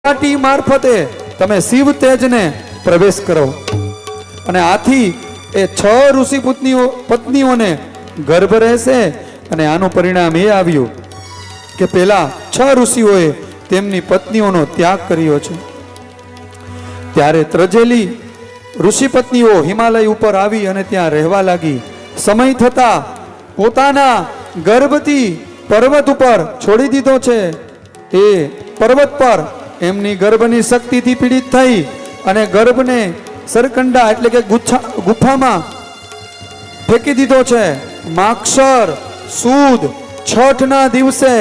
માટી મારફતે તમે શિવ તેજને પ્રવેશ કરો અને આથી એ 6 ઋષિ પત્નીઓને ગર્ભ રહેશે અને આનું પરિણામ એ આવ્યું કે પેલા 6 ઋષિઓએ તેમની પત્નીઓનો ત્યાગ કર્યો છે। ત્યારે ત્રજેલી ઋષિ પત્નીઓ હિમાલય ઉપર આવી અને ત્યાં રહેવા લાગી। સમય થતા પોતાના ગર્ભથી પર્વત ઉપર છોડી દીધો છે। એ પર્વત પર એમની ગર્ભની શક્તિથી પીડિત થઈ અને ગર્ભને સરકંડા એટલે કે ગુફામાં ફેંકી દીધો છે। માક્ષર સુદ છઠના દિવસે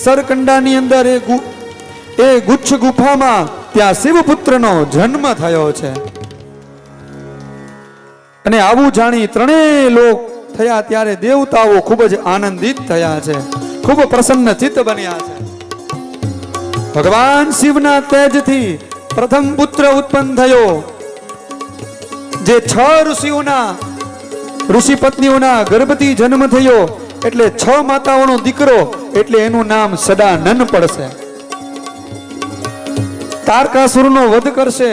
સરકંડાની અંદર એ ગુચ્છ ગુફામાં ત્યાં શિવપુત્રનો જન્મ થયો છે। અને આવું જાણી ત્રણેય લોક થયા ત્યારે દેવતાઓ ખૂબ જ આનંદિત થયા છે, ખૂબ પ્રસન્ન ચિત્ત બન્યા છે। ભગવાન શિવના તેજથી પ્રથમ પુત્ર ઉત્પન્ન થયો, જે 6 ઋષિ પત્નીઓના ગર્ભથી જન્મ થયો એટલે 6 માતાઓનો દીકરો, એટલે એનું નામ સદાનંદ પડશે। તારકાસુરનો વધ કરશે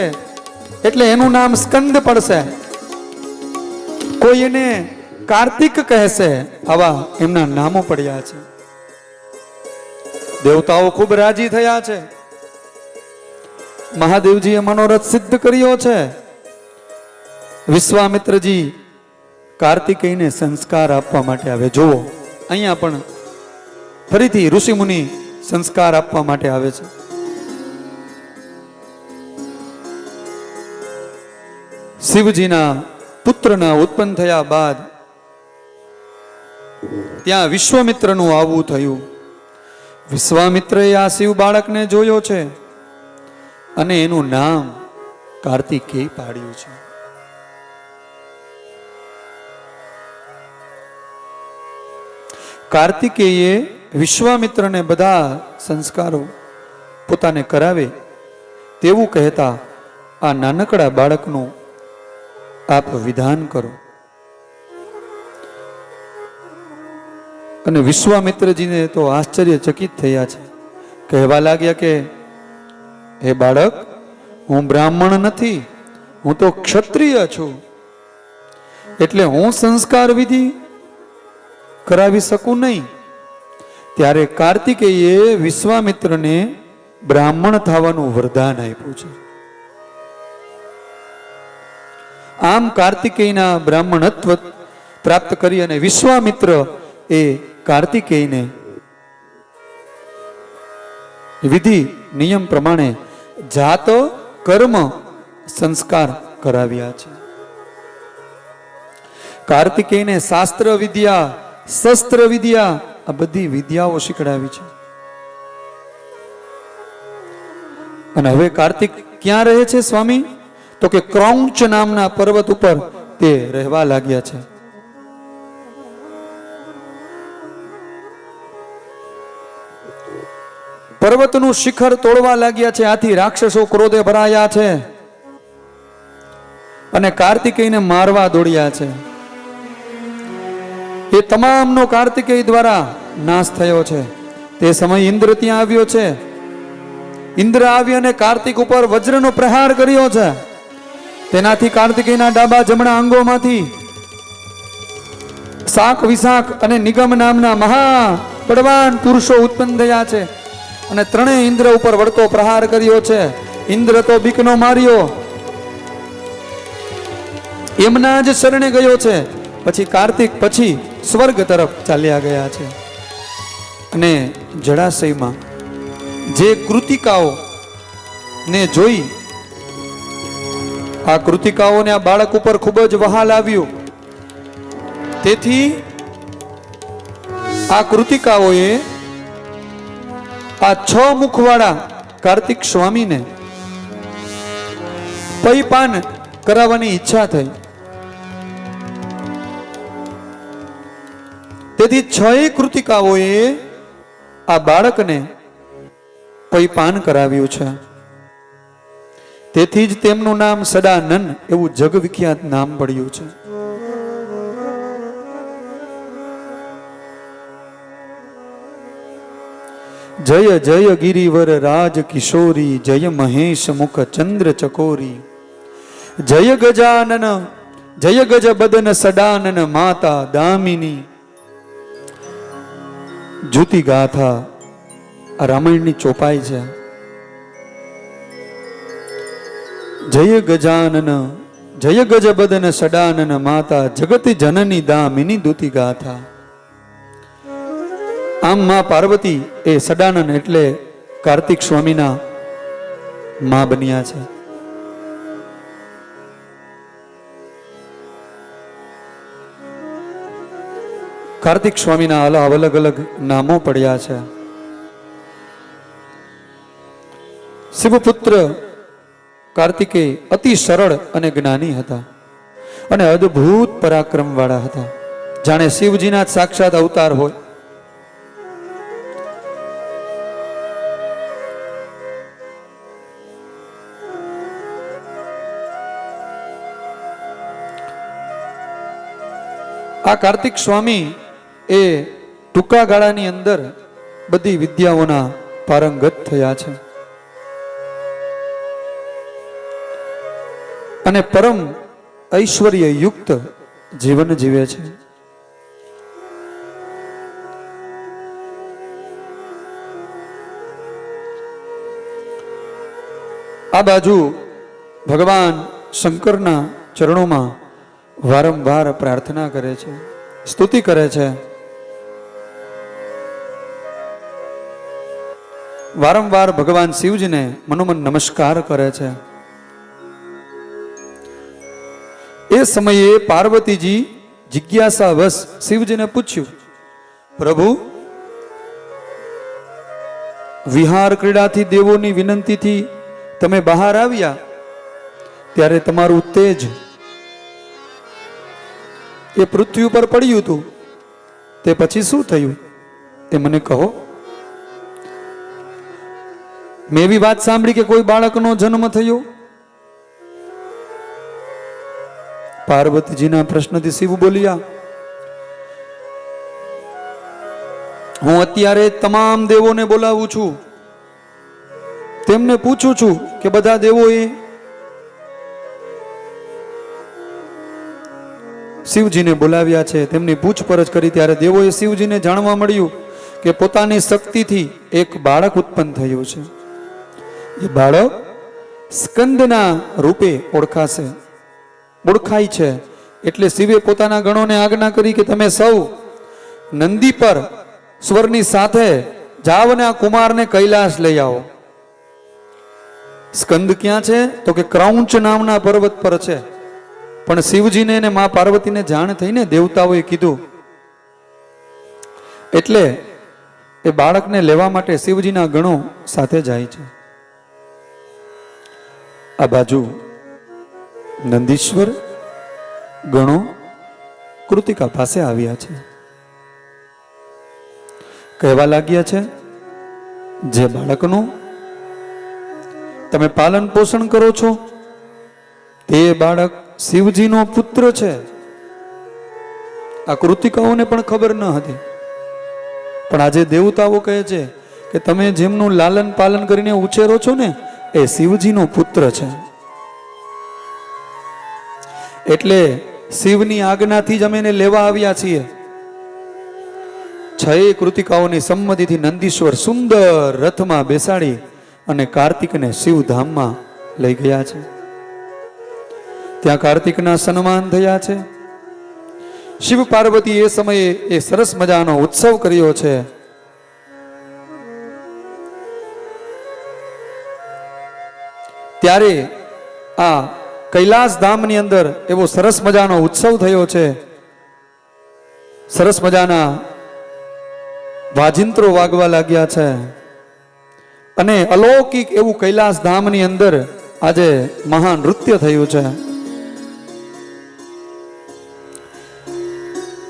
એટલે એનું નામ સ્કંદ પડશે। કોઈ એને કાર્તિક કહેશે। આવા એમના નામો પડ્યા છે। દેવતાઓ ખૂબ રાજી થયા છે। મહાદેવજીએ મનોરથ સિદ્ધ કર્યો છે। વિશ્વામિત્રજી કાર્તિકેયને સંસ્કાર આપવા માટે આવે। જુઓ અહીંયા પણ ફરીથી ઋષિ મુનિ સંસ્કાર આપવા માટે આવે છે। શિવજીના પુત્રના ઉત્પન્ન થયા બાદ ત્યાં વિશ્વામિત્રનું આવવું થયું। વિશ્વામિત્રએ આ શિવ બાળકને જોયો છે અને એનું નામ કાર્તિકેય પાડ્યું છે। કાર્તિકેયે વિશ્વામિત્રને બધા સંસ્કારો પોતાને કરાવે તેવું કહેતા આ નાનકડા બાળકનું આપ વિધાન કરો। અને વિશ્વામિત્રજીને તો આશ્ચર્યચકિત થયા છે। કહેવા લાગ્યા કે હે બાળક, હું બ્રાહ્મણ નથી, હું તો ક્ષત્રિય છું, એટલે હું સંસ્કાર વિધિ કરાવી શકું નહીં। ત્યારે કાર્તિકેયે વિશ્વામિત્રને બ્રાહ્મણ થવાનું વરદાન આપ્યું છે। આમ કાર્તિકેયના બ્રાહ્મણત્વ પ્રાપ્ત કરી અને વિશ્વામિત્ર એ કાર્તિકેયને વિધિ નિયમ પ્રમાણે જાત કર્મ સંસ્કાર કરાવ્યા છે। કાર્તિકેયને શાસ્ત્ર વિદ્યા, શસ્ત્ર વિદ્યા, આ બધી વિદ્યાઓ શીખડાવી છે। અને હવે કાર્તિક ક્યાં રહે છે સ્વામી? તો કે ક્રૌંચ નામના પર્વત ઉપર તે રહેવા લાગ્યા છે। પર્વતનું શિખર તોડવા લાગ્યા છે। આથી રાક્ષસો ક્રોધે ભરાયા છે અને કાર્તિકેયને મારવા દોડ્યા છે। એ તમામનો કાર્તિકેય દ્વારા નાશ થયો છે। તે સમય ઇન્દ્ર ત્યાં આવ્યો છે। ઇન્દ્ર આવી અને કાર્તિક ઉપર વજ્રનો પ્રહાર કર્યો છે। તેનાથી કાર્તિકેયના ડાબા જમણા અંગોમાંથી શાક વિશાખ અને નિગમ નામના મહા બળવાન પુરુષો ઉત્પન્ન થયા છે અને ત્રણેય ઇન્દ્ર ઉપર વળતો પ્રહાર કર્યો છે। ઇન્દ્ર તો બીકનો માર્યો એમના જ શરણે ગયો છે। પછી કાર્તિક પછી સ્વર્ગ તરફ ચાલ્યા ગયા છે અને જળાશયમાં જે કૃતિકાઓ ને જોઈ, આ કૃતિકાઓને આ બાળક ઉપર ખૂબ જ વહાલ આવ્યું। તેથી આ કૃતિકાઓએ આ 6 મુખવાળા કાર્તિક સ્વામીને પૈપાન કરાવવાની ઈચ્છા થઈ। તેથી 6 કૃતિકાઓએ આ બાળકને પૈપાન કરાવ્યું છે। તેથી જ તેમનું નામ સદાનંદ એવું જગવિખ્યાત નામ પડ્યું છે। જય જય ગિરિવર રાજ કિશોરી, જય મહેશ મુખ ચંદ્ર ચકોરી, જય ગજાનન જય ગજ બદન સડાનન, માતા દામિની. જૂતી ગાથા આ રામાયણની ચોપાઈ છે. જય ગજાનન જય ગજ બદન સડાનન, માતા જગત જનની દામિની દૂતી ગાથા. આમ માં પાર્વતી એ સડાનન એટલે કાર્તિક સ્વામીના માં બન્યા છે. કાર્તિક સ્વામીના અલગ અલગ નામો પડ્યા છે. શિવપુત્ર કાર્તિકેય અતિ સરળ અને જ્ઞાની હતા અને અદ્ભુત પરાક્રમ વાળા હતા, જાણે શિવજીના જ સાક્ષાત અવતાર હોય. આ કાર્તિક સ્વામી એ ટૂંકા ગાળાની અંદર બધી વિદ્યાઓના પારંગત થયા છે અને પરમ ઐશ્વર્ય યુક્ત જીવન જીવે છે. આ બાજુ ભગવાન શંકરના ચરણોમાં વારંવાર પ્રાર્થના કરે છે, સ્તુતિ કરે છે. વારંવાર ભગવાન શિવજીને મનોમન નમસ્કાર કરે છે. એ સમયે પાર્વતીજી જિજ્ઞાસાવશ શિવજીને પૂછ્યું, પ્રભુ, વિહાર ક્રીડાથી દેવોની વિનંતીથી તમે બહાર આવ્યા ત્યારે તમારું તેજ એ પૃથ્વી ઉપર પડ્યું હતું, તે પછી શું થયું એ મને કહો. મેં એવી વાત સાંભળી કે કોઈ બાળકનો જન્મ થયો. પાર્વતીજીના પ્રશ્નથી શિવ બોલ્યા, હું અત્યારે તમામ દેવોને બોલાવું છું, તેમને પૂછું છું કે બધા દેવોએ શિવજીને બોલાવ્યા છે. તેમની પૂછપરછ કરી ત્યારે દેવોએ શિવજીને જાણવા મળ્યું કે પોતાની શક્તિથી એક બાળક ઉત્પન્ન થયું છે. એ બાળક સ્કંદના રૂપે ઓળખાય છે. એટલે શિવે પોતાના ગણોને આજ્ઞા કરી કે તમે સૌ નંદી પર સ્વરની સાથે જાવ અને આ કુમારને કૈલાસ લઈ આવો. સ્કંદ ક્યાં છે તો કે ક્રૌંચ નામના પર્વત પર છે. પણ શિવજીને અને મા પાર્વતીને જાણ થઈને દેવતાઓએ કીધું એટલે એ બાળકને લેવા માટે શિવજીના ગણો સાથે જાય છે. આ બાજુ નંદીશ્વર ગણો કૃતિકા પાસે આવ્યા છે. કહેવા લાગ્યા છે, જે બાળકનું તમે પાલન પોષણ કરો છો તે બાળક શિવજીનો પુત્ર છે. આ કૃતિકાઓને પણ ખબર ન હતી, પણ આજે દેવતાઓ કહે છે કે તમે જેમનું લાલન પાલન કરીને ઉછેરો છો ને એ શિવજીનો પુત્ર છે. એટલે શિવની આજ્ઞાથી જ અમે એને લેવા આવ્યા છીએ. 6 કૃતિકાઓની સંમતિથી નંદીશ્વર સુંદર રથમાં બેસાડી અને કાર્તિકને શિવધામમાં લઈ ગયા છે. ત્યાં કાર્તિકના સન્માન થયા છે. શિવ પાર્વતી એ સમયે એ સરસ મજાનો ઉત્સવ કર્યો છે. ત્યારે આ કૈલાસ ધામની અંદર એવો સરસ મજાનો ઉત્સવ થયો છે. સરસ મજાના વાજિંત્રો વાગવા લાગ્યા છે અને અલૌકિક એવું કૈલાસ ધામની અંદર આજે મહાન નૃત્ય થયું છે.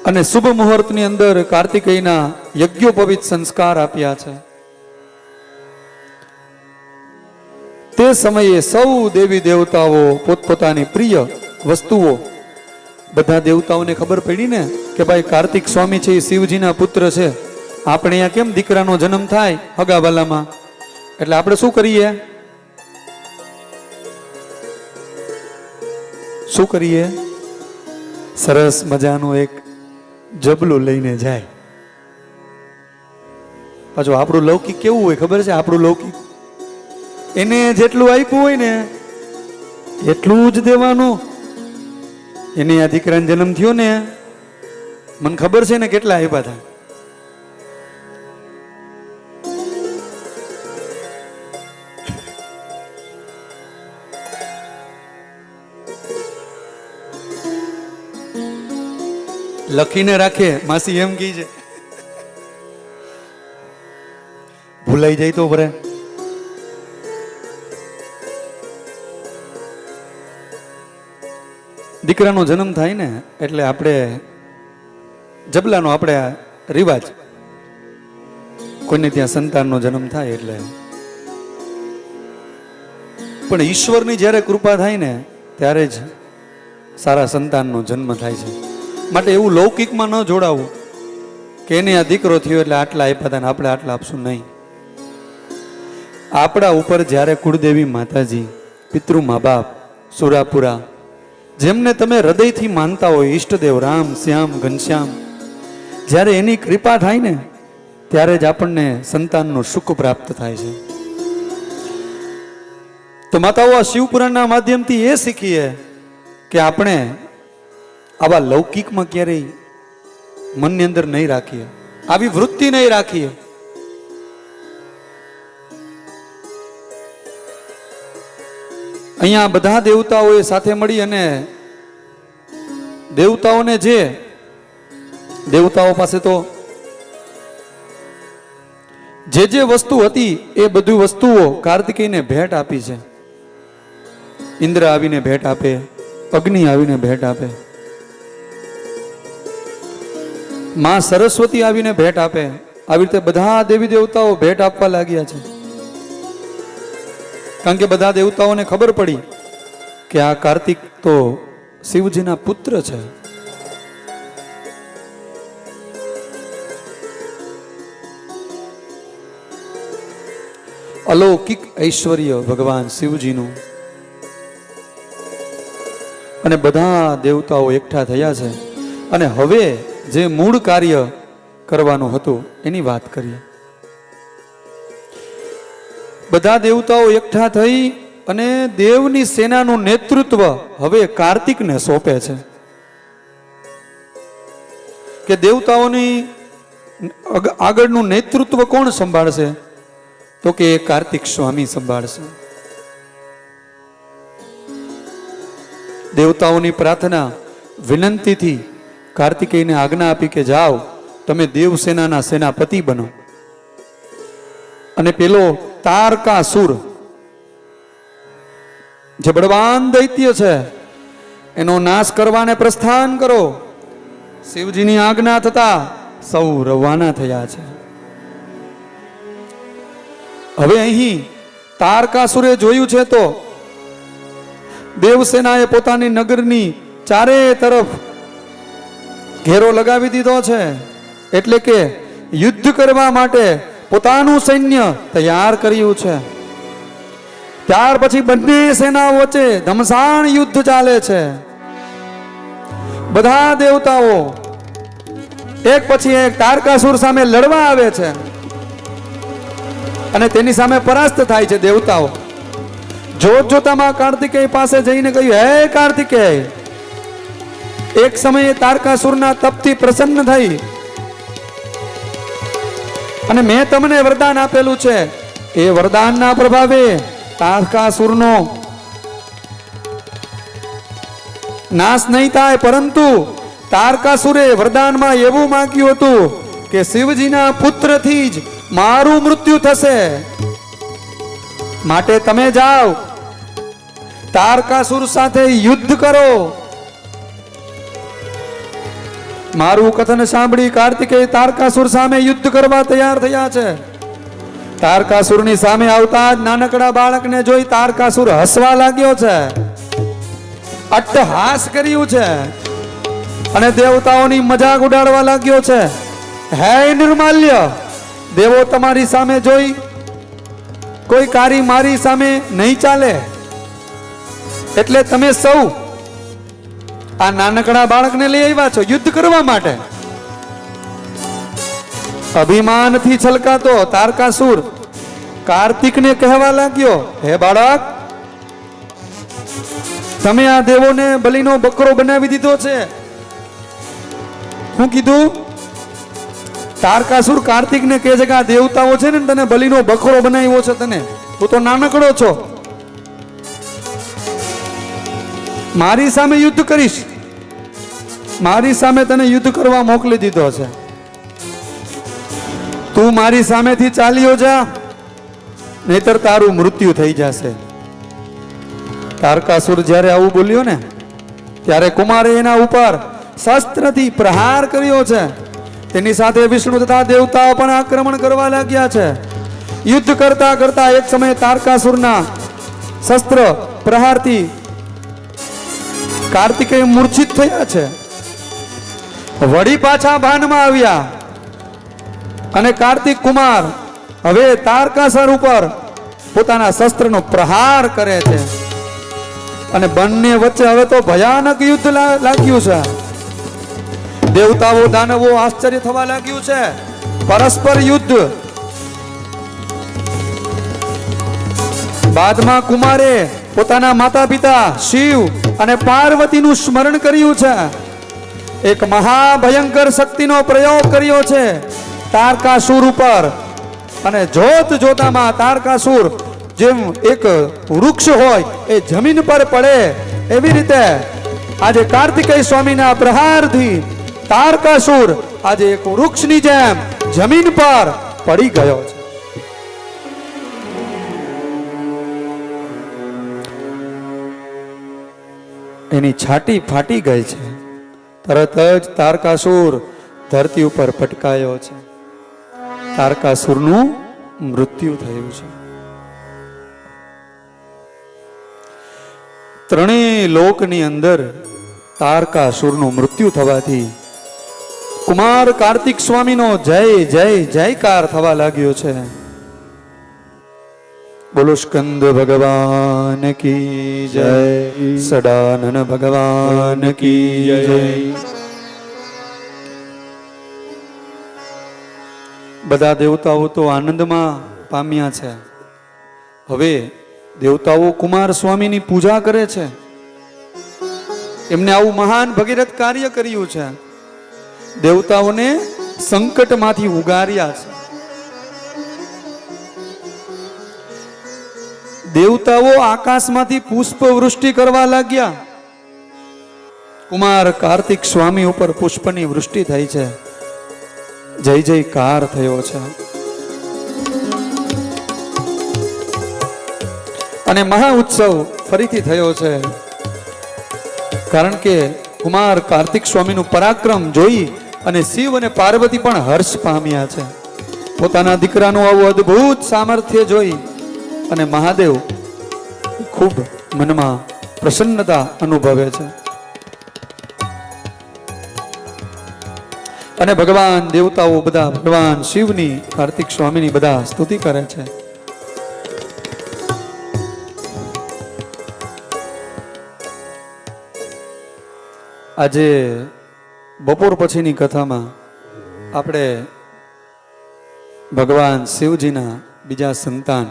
અને શુભ મુહૂર્તની અંદર કાર્તિકેયના યજ્ઞોપવિત સંસ્કાર આપ્યા છે. તે સમયે સૌ દેવી દેવતાઓ પોતપોતાની પ્રિય વસ્તુઓ, બધા દેવતાઓને ખબર પડી ને કે ભાઈ કાર્તિક સ્વામી છે એ શિવજીના પુત્ર છે, આપણે અહીંયા કેમ દીકરાનો જન્મ થાય હગાવાલામાં, એટલે આપણે શું કરીએ? શું કરીએ? સરસ મજાનું એક જબલું લઈને જાય. પાછું આપણું લૌકિક કેવું હોય ખબર છે? આપણું લૌકિક એને જેટલું આપ્યું હોય ને એટલું જ દેવાનું. એને આ દીકરાનો જન્મ થયો ને, મને ખબર છે ને કેટલા આપ્યા હતા. લખીને રાખે. માસી એમ કહી છે, ભૂલાઈ જાય તો ભરે. દીકરાનો જન્મ થાય ને એટલે આપણે જબલાનો આપણે રિવાજ, કોઈને ત્યાં સંતાનનો જન્મ થાય એટલે. પણ ઈશ્વરની જ્યારે કૃપા થાય ને ત્યારે જ સારા સંતાનનો જન્મ થાય છે. માટે એવું લૌકિકમાં ન જોડાવું કે એને આ દીકરો થયો એટલે આટલા આપ્યા હતા ને આપણે આટલા આપશું નહીં. આપણા ઉપર જ્યારે કુળદેવી માતાજી, પિતૃ મા બાપ, સુરાપુરા, જેમને તમે હૃદયથી માનતા હોય, ઈષ્ટદેવ રામ, શ્યામ, ઘનશ્યામ, જ્યારે એની કૃપા થાય ને ત્યારે જ આપણને સંતાનનું સુખ પ્રાપ્ત થાય છે. તો માતાઓ, આ શિવપુરાણના માધ્યમથી એ શીખીએ કે આપણે આવા લૌકિકમાં ક્યારેય મનની અંદર નહીં રાખીએ, આવી વૃત્તિ નહીં રાખીએ. અહીંયા બધા દેવતાઓએ સાથે મળી અને દેવતાઓને દેવતાઓ પાસે તો જે વસ્તુ હતી એ બધી વસ્તુઓ કાર્તિકેયને ભેટ આપી છે. ઇન્દ્ર આવીને ભેટ આપે, અગ્નિ આવીને ભેટ આપે, માં સરસ્વતી આવીને ભેટ આપે. આવી રીતે બધા દેવી દેવતાઓ ભેટ આપવા લાગ્યા છે. કારણ કે બધા દેવતાઓને ખબર પડી કે આ કાર્તિક તો શિવજીના પુત્ર છે. અલૌકિક ઐશ્વર્ય ભગવાન શિવજીનું. અને બધા દેવતાઓ એકઠા થયા છે અને હવે જે મૂળ કાર્ય કરવાનું હતું એની વાત કરીએ. બધા દેવતાઓ એકઠા થઈ અને દેવની સેનાનું નેતૃત્વ હવે કાર્તિકને સોંપે છે. કે દેવતાઓની આગળનું નેતૃત્વ કોણ સંભાળશે? તો કે કાર્તિક સ્વામી સંભાળશે. દેવતાઓની પ્રાર્થના વિનંતીથી કાર્તિકેયને આજ્ઞા આપી કે જાઓ તમે દેવસેનાના સેનાપતિ બનો. અને પેલો તારકાસુર જે બળવાન દૈત્ય છે એનો નાશ કરવાને પ્રસ્થાન કરો. શિવજીની આજ્ઞા થતા સૌ રવાના થયા છે. હવે અહીં તારકાસુરે જોયું છે તો દેવસેનાએ પોતાની નગરની ચારે તરફ ઘેરો લગાવી દીધો છે. એટલે કે યુદ્ધ કરવા માટે પોતાનું સૈન્ય તૈયાર કર્યું છે. ત્યાર પછી બંને સેનાઓ વચ્ચે ધમસાણ યુદ્ધ ચાલે છે. બધા દેવતાઓ એક પછી એક તારકાસુર સામે લડવા આવે છે અને તેની સામે પરાસ્ત થાય છે દેવતાઓ. જોત જોતામાં કાર્તિકેય પાસે જઈને કહ્યું, હે કાર્તિકેય, એક સમયે તારકાસુરના તપથી પ્રસન્ન થઈ અને મેં તમને વરદાન આપેલું છે. એ વરદાનના પ્રભાવે તારકાસુરનો નાશ નહીં થાય, પરંતુ તારકાસુરે વરદાનમાં એવું માંગ્યું હતું કે શિવજીના પુત્રથી જ મારું મૃત્યુ થશે, માટે તમે જાઓ તારકાસુર સાથે યુદ્ધ કરો. મારું કથન સાંભળી કાર્તિકેય તારકાસુર સામે યુદ્ધ કરવા તૈયાર થયા છે. તારકાસુરની સામે આવતા જ નાનકડા બાળકને જોઈ તારકાસુર હસવા લાગ્યો છે, અટ્ટહાસ કર્યું છે અને દેવતાઓની મજાક ઉડાડવા લાગ્યો છે. હે નિર્માલ્ય, દેવો તમારી સામે જોઈ કોઈ કારી મારી સામે નહીં ચાલે, એટલે તમે સૌ આ નાનકડા બાળકને લઈ આવ્યા છો યુદ્ધ કરવા માટે. અભિમાનથી છલકાતો તારકાસુર કાર્તિકને કહેવા લાગ્યો, હે બાળક, તમે આ દેવોને બલિનો બકરો બનાવી દીધો છે. શું કીધું? તારકાસુર કાર્તિકને કહે છે કે આ દેવતાઓ છે ને તને બલિનો બકરો બનાવ્યો છે, તને, તું તો નાનકડો છો, મારી સામે યુદ્ધ કરીશ, મારી સામે તને યુદ્ધ કરવા મોકલી દીધો છે, તું મારી સામેથી ચાલ્યો જા, નહીતર તારું મૃત્યુ થઈ જશે. તારકાસુર જ્યારે આવું બોલ્યો ને ત્યારે કુમારે એના ઉપર શસ્ત્રથી પ્રહાર કર્યો છે. તેની સાથે વિષ્ણુ તથા દેવતાઓ પણ આક્રમણ કરવા લાગ્યા છે. યુદ્ધ કરતા કરતા એક સમયે તારકાસુરના શસ્ત્ર પ્રહારથી કાર્તિકેય મૂર્છિત થયા છે. વળી પાછા ભાનમાં આવ્યા અને કાર્તિક કુમાર હવે તારકાસુર ઉપર પોતાના શસ્ત્રનો પ્રહાર કરે છે અને બંને વચ્ચે હવે તો ભયાનક યુદ્ધ લાગ્યું છે. દેવતાઓ દાનવો આશ્ચર્ય થવા લાગ્યું છે. પરસ્પર યુદ્ધ. બાદમાં કુમારે પોતાના માતા પિતા શિવ અને પાર્વતીનું સ્મરણ કર્યું છે. એક મહાભયંકર શક્તિનો પ્રયોગ કર્યો છે તારકાસુર ઉપર, અને જોત જોતામાં તારકાસુર જેમ એક વૃક્ષ હોય એ જમીન પર પડે એવી રીતે આજે કાર્તિકેય સ્વામીના પ્રહારથી તારકાસુર આજે એક વૃક્ષની જેમ જમીન પર પડી ગયો છે. એની છાતી ફાટી ગઈ છે. તરત જ તારકાસુર ધરતી ઉપર પટકાયો છે. તારકાસુરનું મૃત્યુ થયું છે. ત્રણેય લોકની અંદર તારકાસુરનું મૃત્યુ થવાથી કુમાર કાર્તિક સ્વામીનો જય જય જયકાર થવા લાગ્યો છે. બોલો સ્કંદ ભગવાન કી જય, સદાનન ભગવાન કી જય. બધા દેવતાઓ તો આનંદમાં પામ્યા છે. હવે દેવતાઓ કુમાર સ્વામીની પૂજા કરે છે. એમને આવું મહાન ભગીરથ કાર્ય કર્યું છે. દેવતાઓને સંકટમાંથી ઉગાર્યા છે. દેવતાઓ આકાશમાંથી પુષ્પ વૃષ્ટિ કરવા લાગ્યા. કુમાર કાર્તિક સ્વામી ઉપર પુષ્પની વૃષ્ટિ થઈ છે. જય જયકાર થયો છે. અને મહા ઉત્સવ ફરીથી થયો છે. કારણ કે કુમાર કાર્તિક સ્વામીનું પરાક્રમ જોઈ અને શિવ અને પાર્વતી પણ હર્ષ પામ્યા છે. પોતાના દીકરાનું આવું અદ્ભુત સામર્થ્ય જોઈ અને મહાદેવ ખૂબ મનમાં પ્રસન્નતા અનુભવે છે. અને ભગવાન દેવતાઓ બધા ભગવાન શિવની, કાર્તિક સ્વામીની બધા સ્તુતિ કરે છે. આજે બપોર પછીની કથામાં આપણે ભગવાન શિવજીના બીજા સંતાન,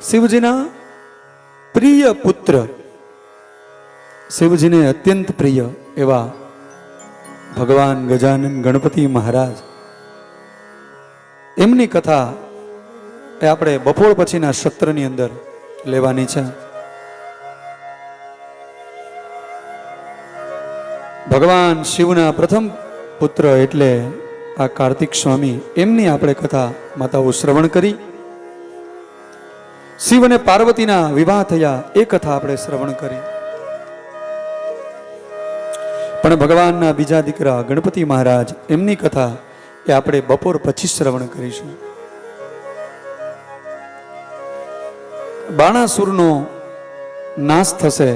શિવજીના પ્રિય પુત્ર, શિવજીને અત્યંત પ્રિય એવા ભગવાન ગજાનન ગણપતિ મહારાજ, એમની કથા એ આપણે બપોર પછીના સત્રની અંદર લેવાની છે. ભગવાન શિવના પ્રથમ પુત્ર એટલે આ કાર્તિક સ્વામી, એમની આપણે કથા માતાઓ શ્રવણ કરી. શિવ અને પાર્વતીના વિવાહ થયા એ કથા આપણે શ્રવણ કરી. પણ ભગવાનના બીજા દીકરા ગણપતિ મહારાજ, એમની કથા એ આપણે બપોર પછી શ્રવણ કરીશું. બાણાસુરનો નાશ થશે.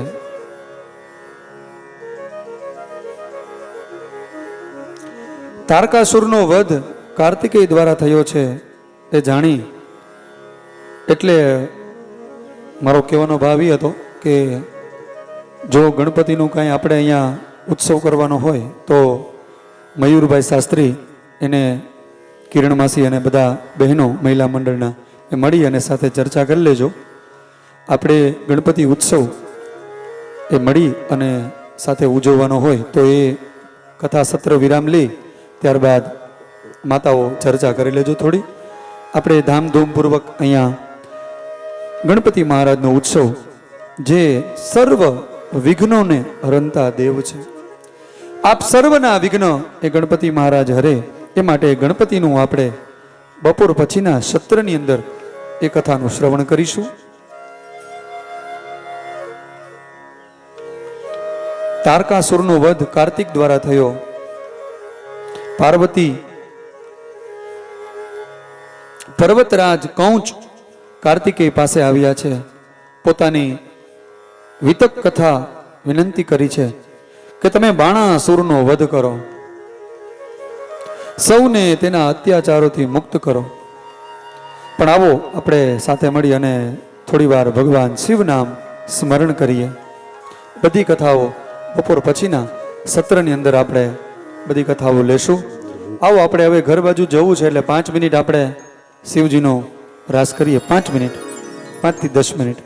તારકાસુરનો વધ કાર્તિકેય દ્વારા થયો છે એ જાણી એટલે મારો કહેવાનો ભાવ એ હતો કે જો ગણપતિનું કાંઈ આપણે અહીંયા ઉત્સવ કરવાનો હોય તો મયુરભાઈ શાસ્ત્રી એને કિરણ માસી અને બધા બહેનો મહિલા મંડળના એ મળી અને સાથે ચર્ચા કરી લેજો. આપણે ગણપતિ ઉત્સવ એ મળી અને સાથે ઉજવવાનો હોય તો એ કથા સત્ર વિરામ લઈ ત્યારબાદ માતાઓ ચર્ચા કરી લેજો થોડી. આપણે ધામધૂમપૂર્વક અહીંયા ગણપતિ મહારાજનો ઉત્સવ જે સર્વ વિઘ્નોને હરંતા દેવ છે. આપ સર્વના વિઘ્ન એ ગણપતિ મહારાજ હરે એ માટે ગણપતિનું આપણે બપોર પછીના સત્રની અંદર એ કથાનું શ્રવણ કરીશું. તારકાસુરનો વધ કાર્તિક દ્વારા થયો. પાર્વતી પર્વતરાજ કૌંચ કાર્તિકેય પાસે આવ્યા છે. પોતાની વિતક કથા વિનંતી કરી છે કે તમે બાણાસુરનો વધ કરો, સૌને તેના અત્યાચારોથી મુક્ત કરો. પણ આવો આપણે સાથે મળી અને થોડી વાર ભગવાન શિવ નામ સ્મરણ કરીએ. બધી કથાઓ બપોર પછીના સત્રની અંદર આપણે બધી કથાઓ લેશું. આવો આપણે હવે ઘર બાજુ જવું છે એટલે 5 મિનિટ આપણે શિવજીનો રાસ કરીએ. 5 મિનિટ, 5 થી 10 મિનિટ.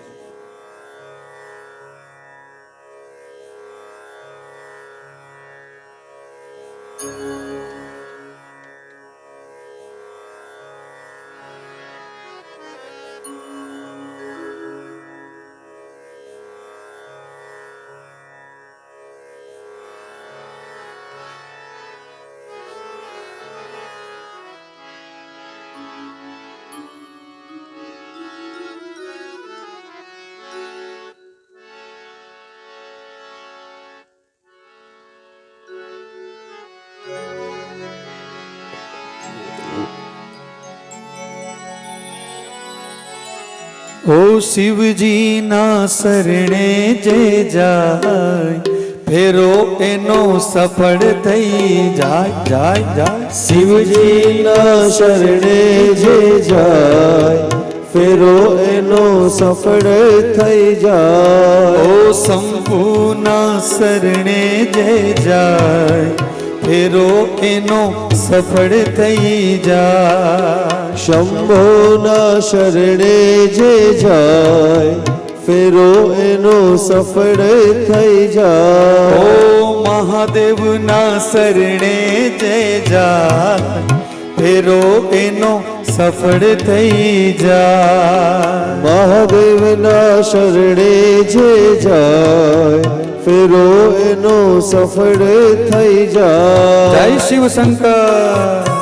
ઓ શિવજી ના શરણે જે જાય ફેરો એનો સફળ થઈ જાય જાય જાય. શિવજી ના શરણે જે જાય ફેરો એનો સફળ થઈ જાય. ઓ શંભુના શરણે જે જાય ફેરો એનો સફળ થઈ જાય. શંભોના શરણે જે જાય ફેરો એનો સફળ થઈ જાય. ઓ મહાદેવના શરણે જે જાય ફેરો એનો સફળ થઈ જાય. મહાદેવના શરણે જે જાય ફેરો એનો સફળ થઈ જાય. જય શિવ શંકર.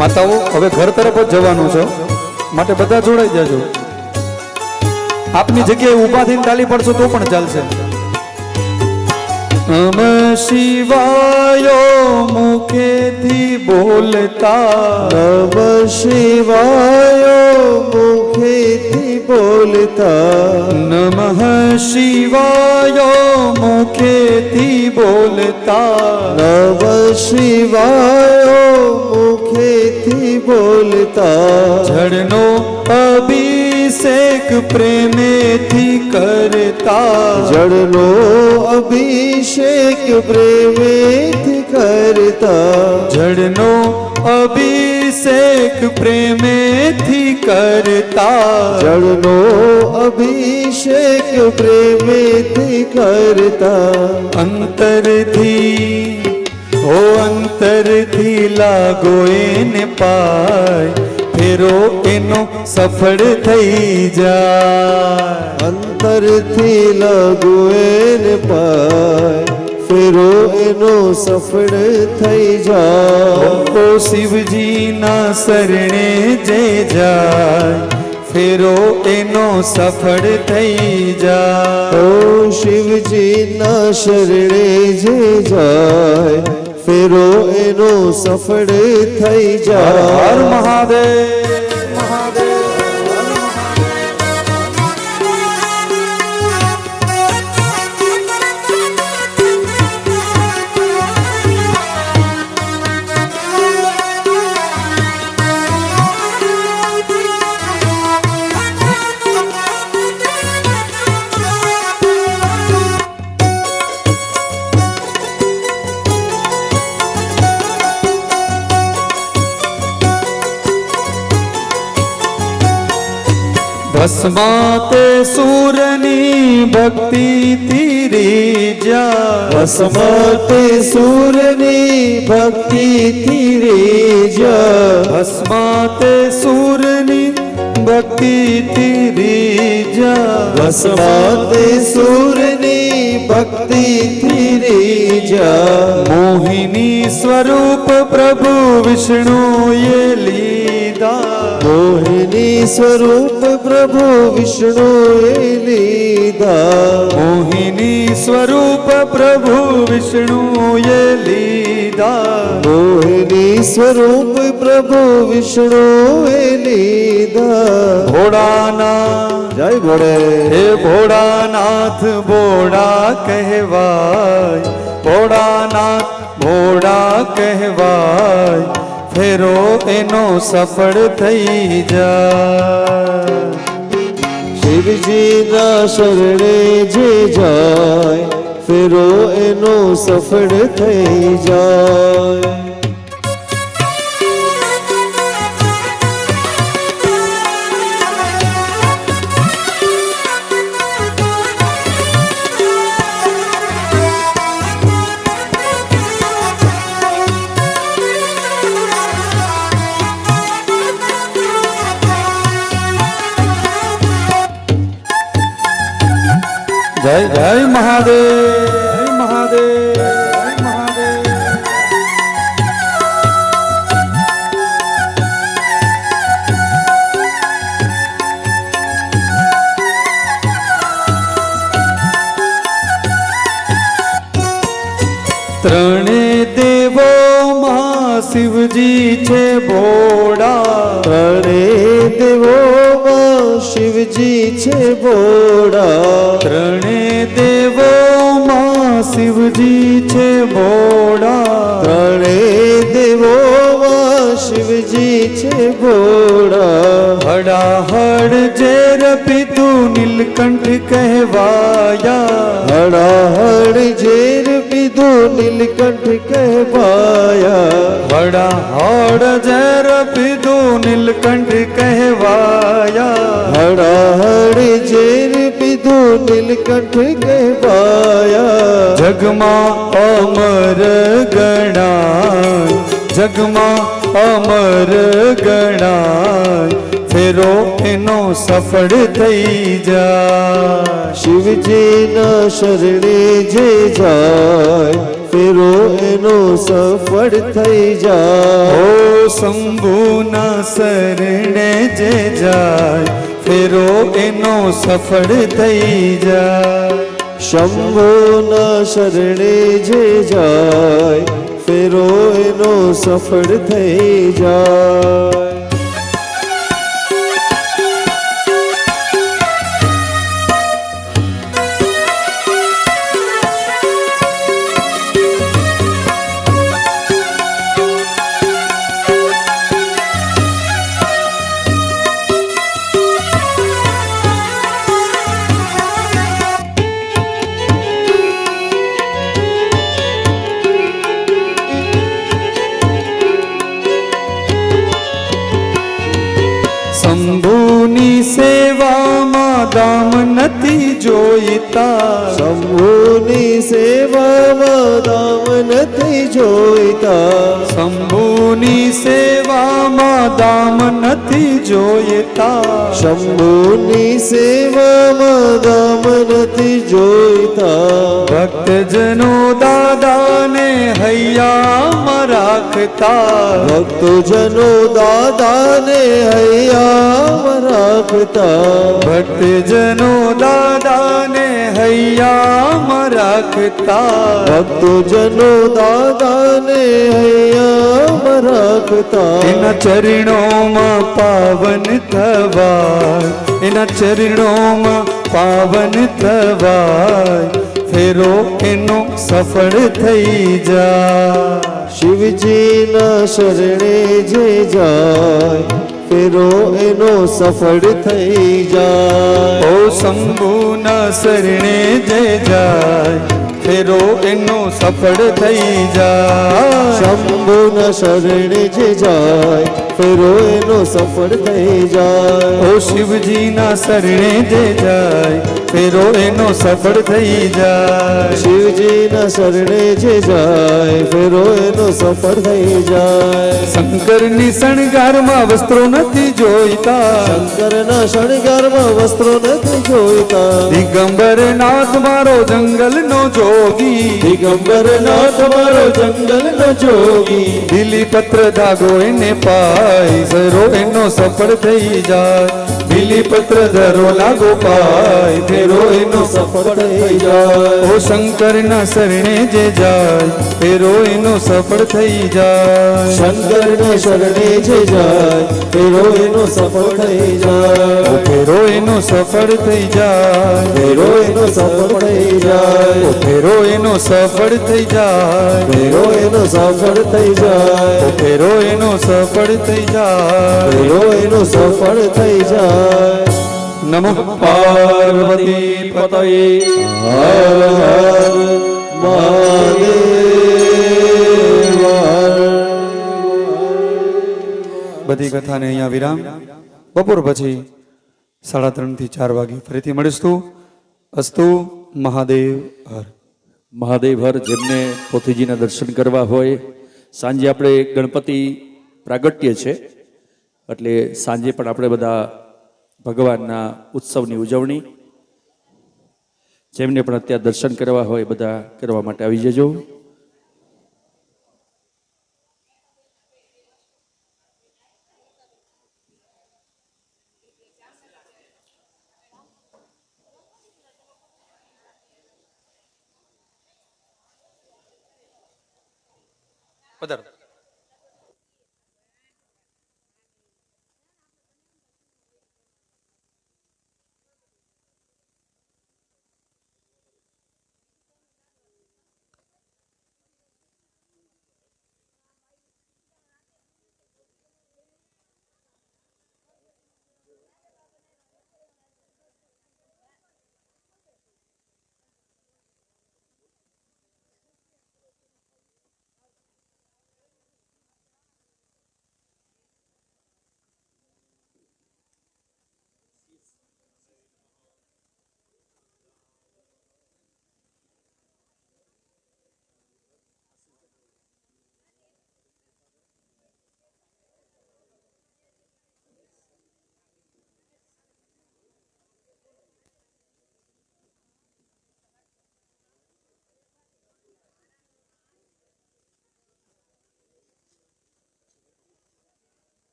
માતાઓ હવે ઘર તરફ જ જવાનું છે માટે બધા જોડાઈ જાજો. આપની જગ્યાએ ઊભા થઈને તાલી પડશો તો પણ ચાલશે. નમ શિવાય મુખેથી બોલતા, નમ શિવાય મુખેથી બોલતા, નમઃ શિવાય મુખેથી બોલતા, નમ શિવાય મુખેથી બોલતા, જળનો અભિષેક પ્રેમેથી કરતા, જળનો અભિષેક પ્રેમેથી કરતા, જળનો અભિષેક પ્રેમેથી કરતા, જળનો અભિષેક પ્રેમેથી કરતા, અંતરથી ઓ અંતરથી લાગો એને પાય ફેરો એનો સફળ થઈ જાય. અંતરથી લાગુ એને પાય ફેરો એનો સફળ થઈ જાય. ઓ શિવજીના શરણે જે જાય ફેરો એનો સફળ થઈ જાય. ઓ શિવજીના શરણે જે જાય ફેરો એનો સફળ થઈ હર જાય. હર મહાદેવ મહાદેવ. ભસ્માતે સૂરની ભક્તિ તીરી જા. ભસ્માતે સૂરની ભક્તિ તીરી જા. ભસ્માતે સૂરની ભક્તિ તીરી જા. ભસ્માતે સૂરની ભક્તિ તીરી જા. મોહિની સ્વરૂપ પ્રભુ વિષ્ણુએ લીધા. મોહિની સ્વરૂપ પ્રભુ વિષ્ણુએ લીધા. મોહિની સ્વરૂપ પ્રભુ વિષ્ણુએ લીધા. મોહિની સ્વરૂપ પ્રભુ વિષ્ણુએ લીધા. ભોળાનાથ જય ભોળે. હે ભોળાનાથ ભોળા કહેવાય. ભોળાનાથ ભોળા કહેવાય. ફેરો એનો સફળ થઈ જાય. શિવજીના શરણે જે જાય ફેરો એનો સફળ થઈ જાય. જય જય મહાદેવ જય મહાદેવ જય મહાદેવ. ત્રણે દેવોમાં શિવજી છે ભોળા. ત્રણે દેવોમાં શિવજી છે ભોળા. ત્રણે દેવોમાં શિવજી છે ભોળા. ત્રણે દેવોમાં શિવજી છે ભોળા. હડાહડ ઝેર પીધું નીલકંઠ કહેવાયા. હડાહડ ઝેર પીધું નીલકંઠ કહેવાયા. હડાહડ ઝેર પીધું નીલકંઠ કહેવાયા. હડાહડ ઝેર પીધું નીલકંઠ કહેવાયા. જગમાં અમર ગણાય. જગમાં અમર ગણાય. ફેરો એનો સફળ થઈ જાય. શિવજીના શરણે જે જાય ફેરો એનો સફળ થઈ જાય. ઓ શંભુના શરણે જે જાય ફેરો એનો સફળ થઈ જાય. શંભુના શરણે જે જાય ફેરો એનો સફળ થઈ જાય. શંભુની સેવામાં દામ નથી જોઈતા. શંભુની સેવામાં દામ નથી જોઈતા. શંભુની સેવામાં દામ નથી જોઈતા. શંભુની સેવામાં દામ નથી જોઈતા. ભક્તજનો દાદાને દાદાને હૈયામાં રાખતા ભક્તજનો દાદાને હૈયામાં રાખતા ભક્તજનો દાદાને હૈયામાં રાખતા ભક્તજનો દાદાને હૈયામાં રાખતા એના ચરણોમાં પાવન થવાય એના ચરણોમાં પાવન થવાય ફેરો એનો સફળ થઈ જાય શિવજીના શરણે જે જાય ફેરો એનો સફળ થઈ જાય ઓ શંભુના શરણે જે જાય ફેરો એનો સફળ થઈ જાય શંભુના શરણે જે જાય ફેરો એનો સફળ થઈ જાય ઓ શિવજીના શરણે જે જાય ફેરો એનો સફળ થઈ જાય શિવજીના શરણે જે જાય ફેરો એનો સફળ થઈ જાય શંકરની શણગારમાં વસ્ત્રો નથી જોઈતા શંકરના શણગારમાં વસ્ત્રો નથી જોઈતા દિગંબર નાથ મારો જંગલનો જોગી દિગંબર નાથ મારો જંગલનો જોગી બિલીપત્ર ધાગો એને પાય સરો એનો સફળ થઈ જાય બિલીપત્ર ધરો લાગો પાય ફેરો એનો સફળ થઈ જાય ઓ શંકરના શરણે જે જાય ફેરો એનો સફળ થઈ જાય શંકરને શરણે જે જાય ફેરો એનો સફળ થઈ જાય ફેરો એનો સફળ થઈ જાય ફેરો એનો સફળ થઈ જાય ફેરો એનો સફળ થઈ જાય ફેરો એનો સફળ થઈ જાય ફેરો એનો સફળ થઈ જાય ફેરો એનો સફળ થઈ જાય નમઃ પાર્વતી પતયે હર હર મહાદેવ બધી કથાને અહીંયા વિરામ બપોર પછી 3:30 થી 4 વાગે ફરીથી મળીશું અસ્તુ મહાદેવ હર મહાદેવ હર. જેમને પોથીજીના દર્શન કરવા હોય સાંજે આપણે ગણપતિ પ્રાગટ્ય છે એટલે સાંજે પણ આપણે બધા ભગવાનના ઉત્સવની ઉજવણી જેમને પણ અત્યારે દર્શન કરવા હોય બધા કરવા માટે આવી જજો. પધારો.